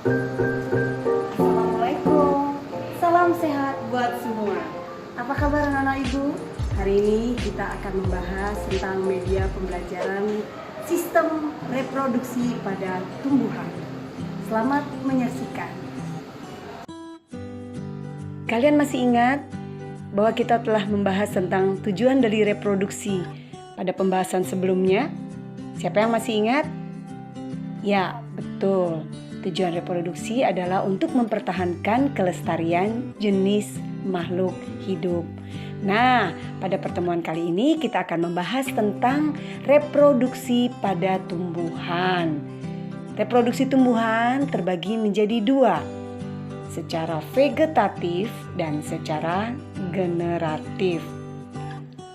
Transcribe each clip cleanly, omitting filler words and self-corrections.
Assalamualaikum, salam sehat buat semua. Apa kabar anak-anak ibu? Hari ini kita akan membahas tentang media pembelajaran sistem reproduksi pada tumbuhan. Selamat menyaksikan. Kalian masih ingat bahwa kita telah membahas tentang tujuan dari reproduksi pada pembahasan sebelumnya? Siapa yang masih ingat? Ya, betul. Tujuan reproduksi adalah untuk mempertahankan kelestarian jenis makhluk hidup. Nah, pada pertemuan kali ini kita akan membahas tentang reproduksi pada tumbuhan. Reproduksi tumbuhan terbagi menjadi dua, secara vegetatif dan secara generatif.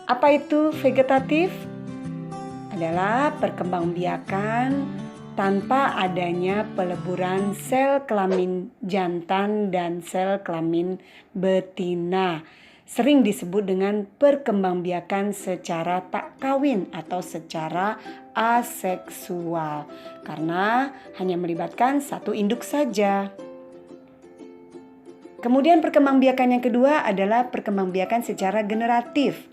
Apa itu vegetatif? Adalah perkembangbiakan tanpa adanya peleburan sel kelamin jantan dan sel kelamin betina. Sering disebut dengan perkembangbiakan secara tak kawin atau secara aseksual, karena hanya melibatkan satu induk saja. Kemudian perkembangbiakan yang kedua adalah perkembangbiakan secara generatif.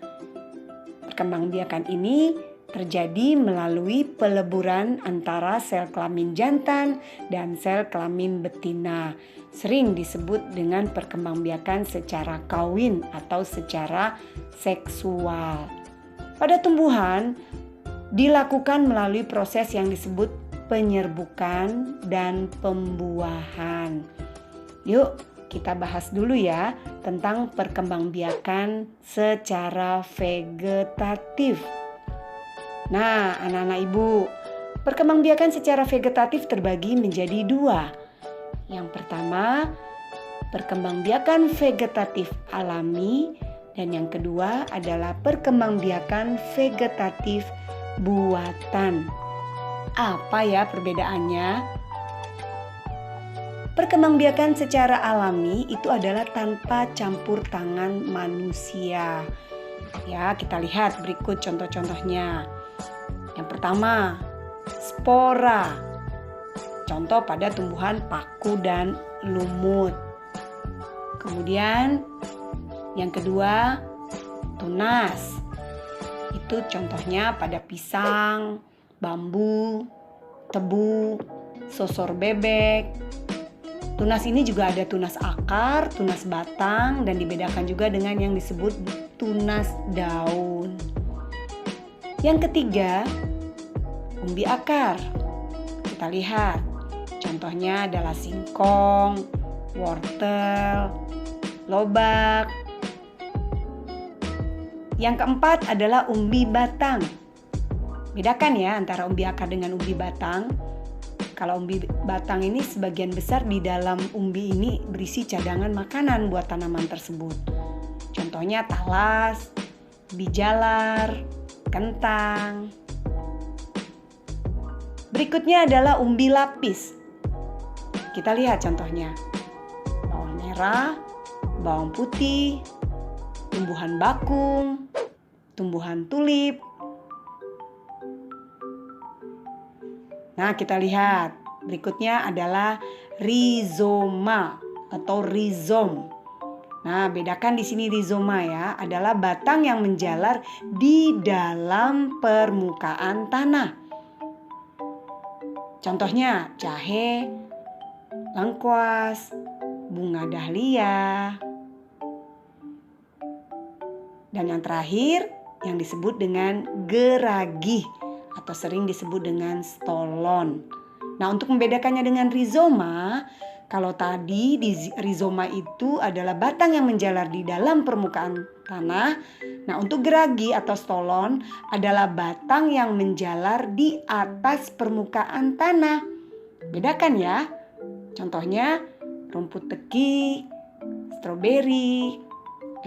Perkembangbiakan ini terjadi melalui peleburan antara sel kelamin jantan dan sel kelamin betina. Sering disebut dengan perkembangbiakan secara kawin atau secara seksual. Pada tumbuhan dilakukan melalui proses yang disebut penyerbukan dan pembuahan. Yuk, kita bahas dulu ya tentang perkembangbiakan secara vegetatif. Nah, anak-anak ibu, perkembangbiakan secara vegetatif terbagi menjadi dua. Yang pertama, perkembangbiakan vegetatif alami, dan yang kedua adalah perkembangbiakan vegetatif buatan. Apa ya perbedaannya? Perkembangbiakan secara alami itu adalah tanpa campur tangan manusia. Ya, kita lihat berikut contoh-contohnya. Yang pertama, spora. Contoh pada tumbuhan paku dan lumut. Kemudian yang kedua, tunas. Itu contohnya pada pisang, bambu, tebu, sosor bebek. Tunas ini juga ada tunas akar, tunas batang, dan dibedakan juga dengan yang disebut tunas daun. Yang ketiga, umbi akar. Kita lihat, contohnya adalah singkong, wortel, lobak. Yang keempat adalah umbi batang. Bedakan ya antara umbi akar dengan umbi batang. Kalau umbi batang ini sebagian besar di dalam umbi ini berisi cadangan makanan buat tanaman tersebut. Contohnya talas, ubi jalar, kentang. Berikutnya adalah umbi lapis. Kita lihat contohnya. Bawang merah, bawang putih, tumbuhan bakung, tumbuhan tulip. Nah, kita lihat. Berikutnya adalah rizoma atau rizom. Nah, bedakan di sini rizoma ya, adalah batang yang menjalar di dalam permukaan tanah. Contohnya jahe, lengkuas, bunga dahlia. Dan yang terakhir yang disebut dengan geragih atau sering disebut dengan stolon. Nah, untuk membedakannya dengan rizoma, kalau tadi di rizoma itu adalah batang yang menjalar di dalam permukaan tanah. Nah, untuk geragi atau stolon adalah batang yang menjalar di atas permukaan tanah. Bedakan ya. Contohnya rumput teki, stroberi,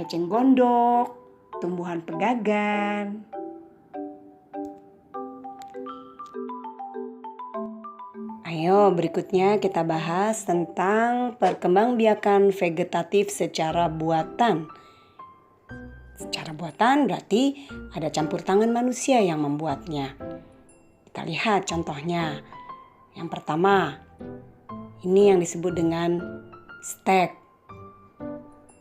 eceng gondok, tumbuhan pegagan. Ayo berikutnya kita bahas tentang perkembangbiakan vegetatif secara buatan. Secara buatan berarti ada campur tangan manusia yang membuatnya. Kita lihat contohnya. Yang pertama, Ini yang disebut dengan stek.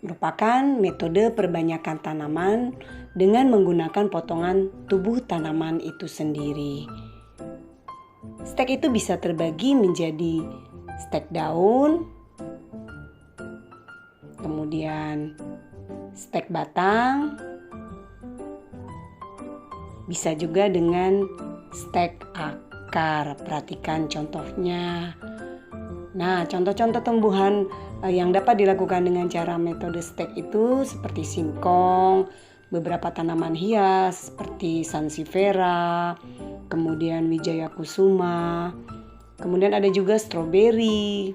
Merupakan metode perbanyakan tanaman dengan menggunakan potongan tubuh tanaman itu sendiri. Stek itu bisa terbagi menjadi stek daun, kemudian stek batang, bisa juga dengan stek akar. Perhatikan contohnya. Nah, contoh-contoh tumbuhan yang dapat dilakukan dengan cara metode stek itu seperti singkong, beberapa tanaman hias seperti sansevieria, kemudian wijaya kusuma, kemudian ada juga stroberi.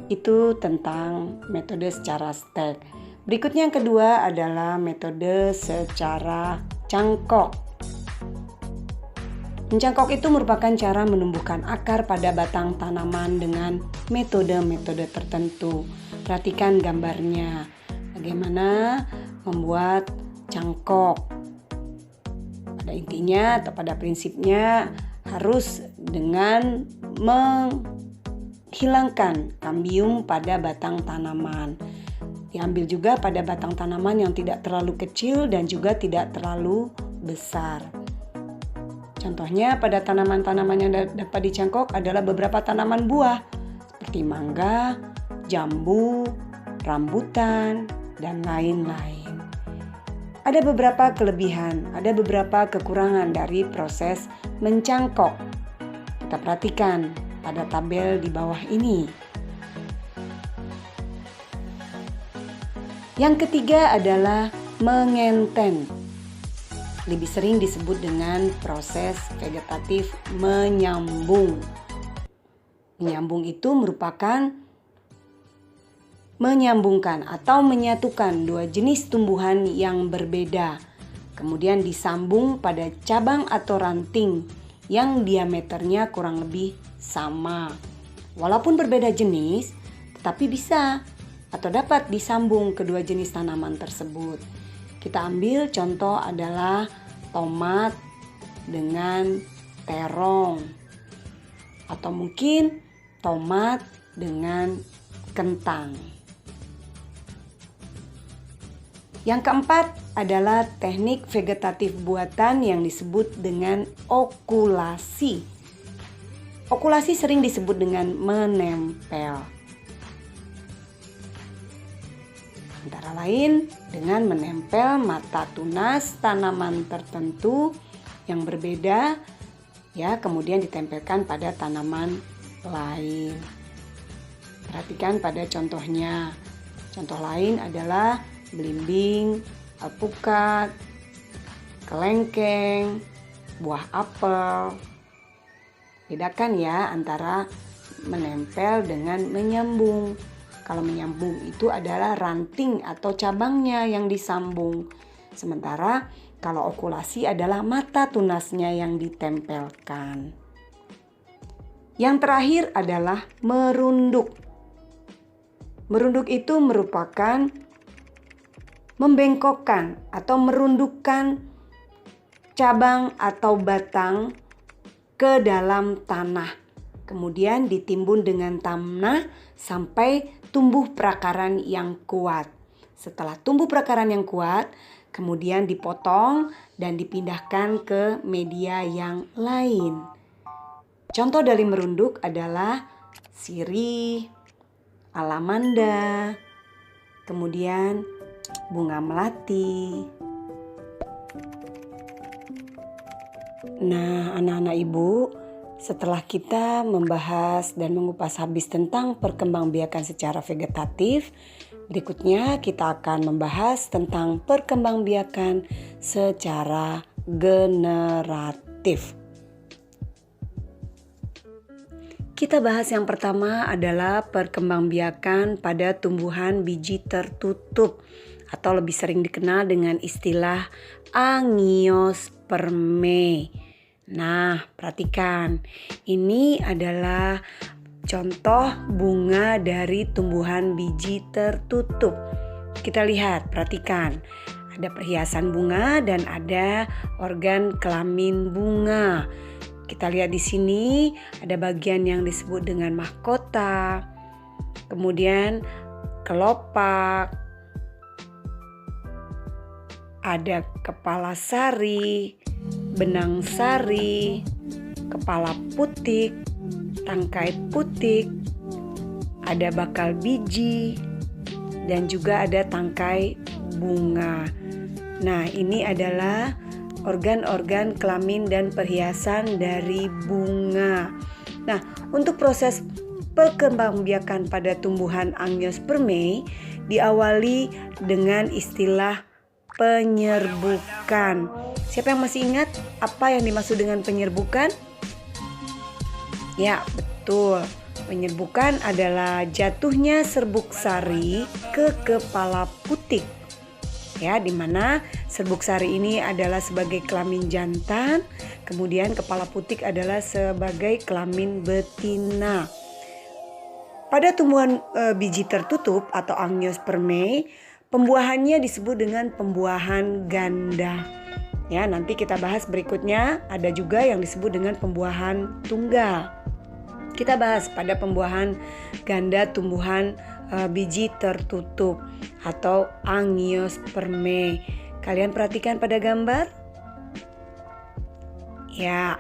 Itu tentang metode secara stek. Berikutnya yang kedua adalah metode secara cangkok. Mencangkok itu merupakan cara menumbuhkan akar pada batang tanaman dengan metode-metode tertentu. Perhatikan gambarnya, bagaimana membuat cangkok. Pada intinya atau pada prinsipnya harus dengan menghilangkan kambium pada batang tanaman. Diambil juga pada batang tanaman yang tidak terlalu kecil dan juga tidak terlalu besar. Contohnya pada tanaman-tanaman yang dapat dicangkok adalah beberapa tanaman buah seperti mangga, jambu, rambutan, dan lain-lain. Ada beberapa kelebihan, ada beberapa kekurangan dari proses mencangkok. Kita perhatikan pada tabel di bawah ini. Yang ketiga adalah mengenten. Lebih sering disebut dengan proses vegetatif menyambung. Menyambung itu merupakan menyambungkan atau menyatukan dua jenis tumbuhan yang berbeda, kemudian disambung pada cabang atau ranting yang diameternya kurang lebih sama. Walaupun berbeda jenis, tetapi bisa atau dapat disambung kedua jenis tanaman tersebut. Kita ambil contoh adalah tomat dengan terong, atau mungkin tomat dengan kentang. Yang keempat adalah teknik vegetatif buatan yang disebut dengan okulasi. Okulasi sering disebut dengan menempel. Antara lain dengan menempel mata tunas tanaman tertentu yang berbeda, ya, kemudian ditempelkan pada tanaman lain. Perhatikan pada contohnya. Contoh lain adalah belimbing, alpukat, kelengkeng, buah apel. Bedakan ya antara menempel dengan menyambung. Kalau menyambung itu adalah ranting atau cabangnya yang disambung. Sementara kalau okulasi adalah mata tunasnya yang ditempelkan. Yang terakhir adalah merunduk. Merunduk itu merupakan membengkokkan atau merundukkan cabang atau batang ke dalam tanah. Kemudian ditimbun dengan tanah sampai tumbuh perakaran yang kuat. Setelah tumbuh perakaran yang kuat, kemudian dipotong dan dipindahkan ke media yang lain. Contoh dari merunduk adalah sirih, alamanda, kemudian bunga melati. Nah, anak-anak ibu, setelah kita membahas dan mengupas habis tentang perkembangbiakan secara vegetatif, berikutnya kita akan membahas tentang perkembangbiakan secara generatif. Kita bahas yang pertama adalah perkembangbiakan pada tumbuhan biji tertutup atau lebih sering dikenal dengan istilah angiospermae. Nah, perhatikan, ini adalah contoh bunga dari tumbuhan biji tertutup. Kita lihat, perhatikan, ada perhiasan bunga dan ada organ kelamin bunga. Kita lihat di sini ada bagian yang disebut dengan mahkota, kemudian kelopak, ada kepala sari, benang sari, kepala putik, tangkai putik, ada bakal biji, dan juga ada tangkai bunga. Nah, ini adalah organ-organ kelamin dan perhiasan dari bunga. Nah, untuk proses perkembangbiakan pada tumbuhan Angiospermae diawali dengan istilah penyerbukan. Siapa yang masih ingat apa yang dimaksud dengan penyerbukan? Ya, betul. Penyerbukan adalah jatuhnya serbuk sari ke kepala putik. Ya, di mana serbuk sari ini adalah sebagai kelamin jantan, kemudian kepala putik adalah sebagai kelamin betina. Pada tumbuhan biji tertutup atau Angiospermae, pembuahannya disebut dengan pembuahan ganda. Ya, nanti kita bahas berikutnya, ada juga yang disebut dengan pembuahan tunggal. Kita bahas pada pembuahan ganda tumbuhan biji tertutup atau Angiospermae. Kalian perhatikan pada gambar? Ya,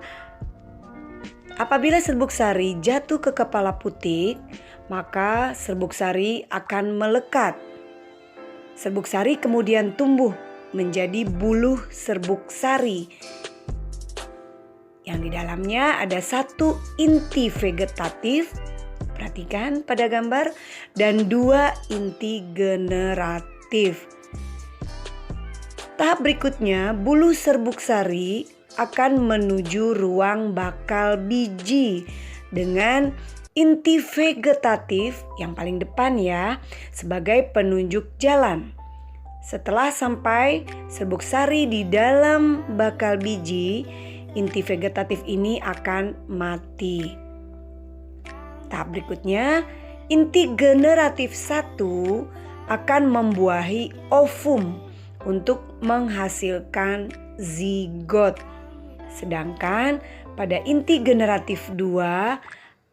apabila serbuk sari jatuh ke kepala putik, maka serbuk sari akan melekat. Serbuk sari kemudian tumbuh menjadi buluh serbuk sari, yang di dalamnya ada satu inti vegetatif, perhatikan pada gambar, dan 2 inti generatif. Tahap berikutnya, buluh serbuk sari akan menuju ruang bakal biji dengan inti vegetatif yang paling depan ya, sebagai penunjuk jalan. Setelah sampai serbuk sari di dalam bakal biji, inti vegetatif ini akan mati. Tahap berikutnya, inti generatif 1 akan membuahi ovum untuk menghasilkan zigot. Sedangkan pada inti generatif 2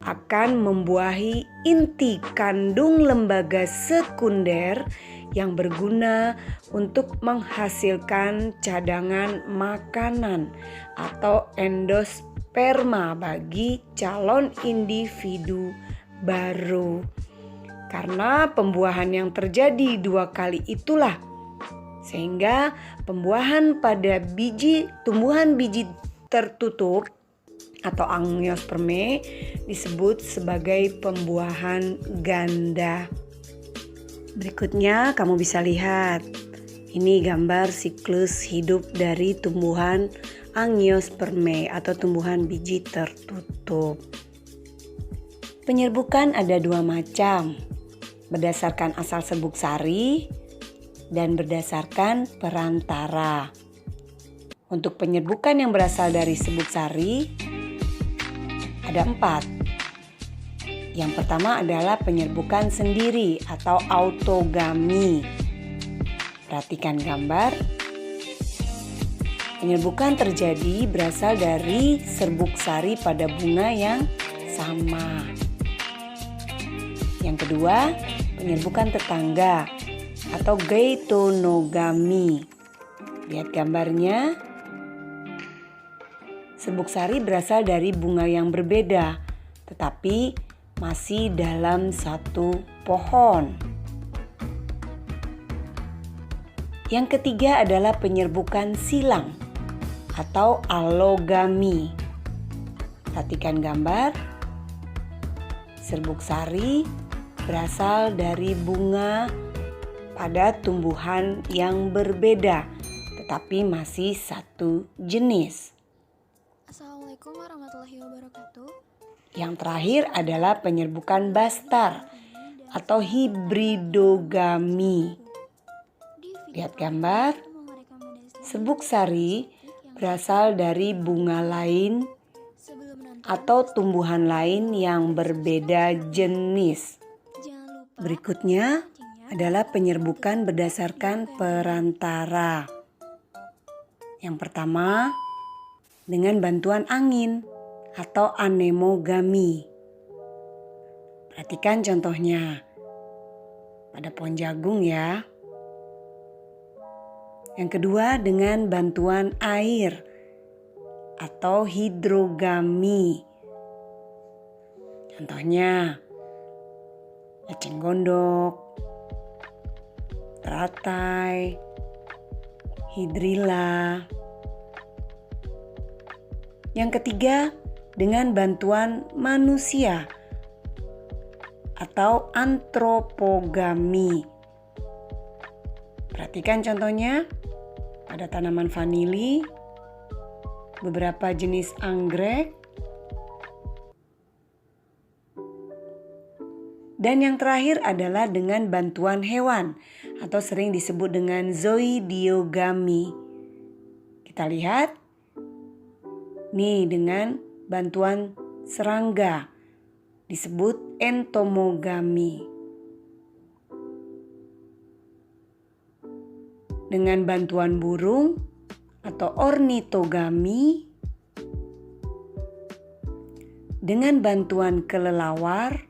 akan membuahi inti kandung lembaga sekunder yang berguna untuk menghasilkan cadangan makanan atau endosperma bagi calon individu baru. Karena pembuahan yang terjadi 2 kali itulah sehingga pembuahan pada tumbuhan biji tertutup atau Angiospermae disebut sebagai pembuahan ganda. Berikutnya kamu bisa lihat, ini gambar siklus hidup dari tumbuhan Angiospermae atau tumbuhan biji tertutup. Penyerbukan ada 2 macam, berdasarkan asal serbuk sari dan berdasarkan perantara. Untuk penyerbukan yang berasal dari serbuk sari ada 4. Yang pertama adalah penyerbukan sendiri atau autogami. Perhatikan gambar. Penyerbukan terjadi berasal dari serbuk sari pada bunga yang sama. Yang kedua, penyerbukan tetangga atau geitonogami. Lihat gambarnya. Serbuk sari berasal dari bunga yang berbeda, tetapi masih dalam satu pohon. Yang ketiga adalah penyerbukan silang atau allogami. Perhatikan gambar. Serbuk sari berasal dari bunga pada tumbuhan yang berbeda, tetapi masih satu jenis. Assalamualaikum warahmatullahi wabarakatuh. Yang terakhir adalah penyerbukan bastar atau hibridogami. Lihat gambar. Serbuk sari berasal dari bunga lain atau tumbuhan lain yang berbeda jenis. Berikutnya adalah penyerbukan berdasarkan perantara. Yang pertama, dengan bantuan angin. atau anemogami. Perhatikan contohnya pada pohon jagung ya. Yang kedua dengan bantuan air atau hidrogami. Contohnya eceng gondok, teratai, hidrilla. Yang ketiga dengan bantuan manusia atau antropogami. Perhatikan contohnya pada tanaman vanili, beberapa jenis anggrek, dan yang terakhir adalah dengan bantuan hewan atau sering disebut dengan zoidiogami. Kita lihat nih dengan bantuan serangga disebut entomogami. Dengan bantuan burung atau ornitogami. Dengan bantuan kelelawar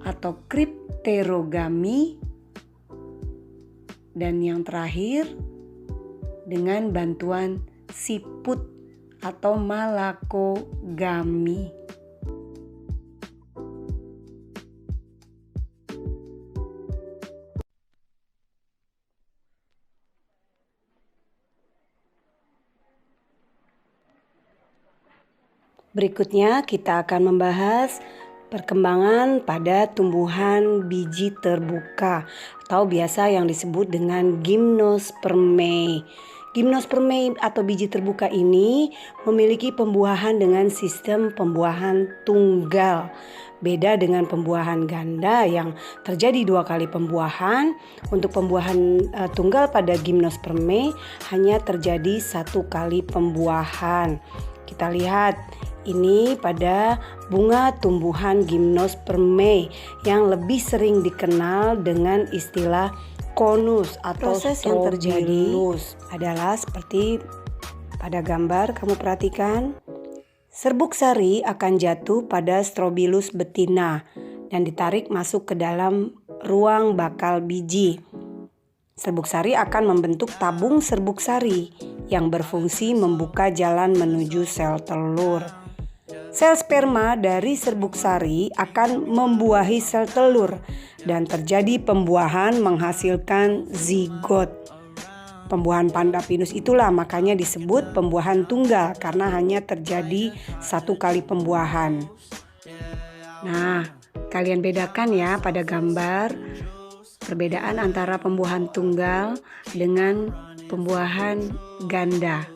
atau kripterogami. Dan yang terakhir dengan bantuan siput atau malakogami. Berikutnya kita akan membahas perkembangan pada tumbuhan biji terbuka atau biasa yang disebut dengan gimnospermae. Gimnospermae atau biji terbuka ini memiliki pembuahan dengan sistem pembuahan tunggal. Beda dengan pembuahan ganda yang terjadi 2 kali pembuahan. Untuk pembuahan tunggal pada gimnospermae hanya terjadi 1 kali pembuahan. Kita lihat ini pada bunga tumbuhan gimnospermae yang lebih sering dikenal dengan istilah konus atau proses yang terjadi adalah seperti pada gambar kamu perhatikan. Serbuk sari akan jatuh pada strobilus betina dan ditarik masuk ke dalam ruang bakal biji. Serbuk sari akan membentuk tabung serbuk sari yang berfungsi membuka jalan menuju sel telur. Sel sperma dari serbuk sari akan membuahi sel telur dan terjadi pembuahan menghasilkan zigot. Pembuahan panda pinus itulah makanya disebut pembuahan tunggal karena hanya terjadi 1 kali pembuahan. Nah, kalian bedakan ya pada gambar perbedaan antara pembuahan tunggal dengan pembuahan ganda.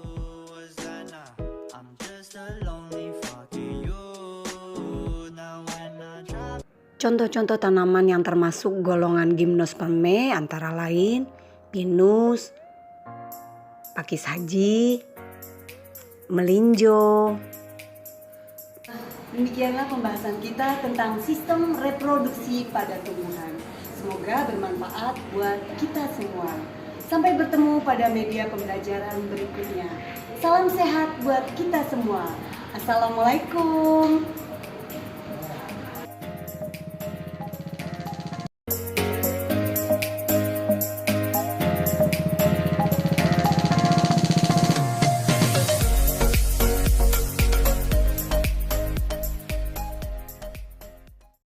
Contoh-contoh tanaman yang termasuk golongan gimnospermae antara lain pinus, pakis haji, melinjo. Demikianlah pembahasan kita tentang sistem reproduksi pada tumbuhan. Semoga bermanfaat buat kita semua. Sampai bertemu pada media pembelajaran berikutnya. Salam sehat buat kita semua. Assalamualaikum.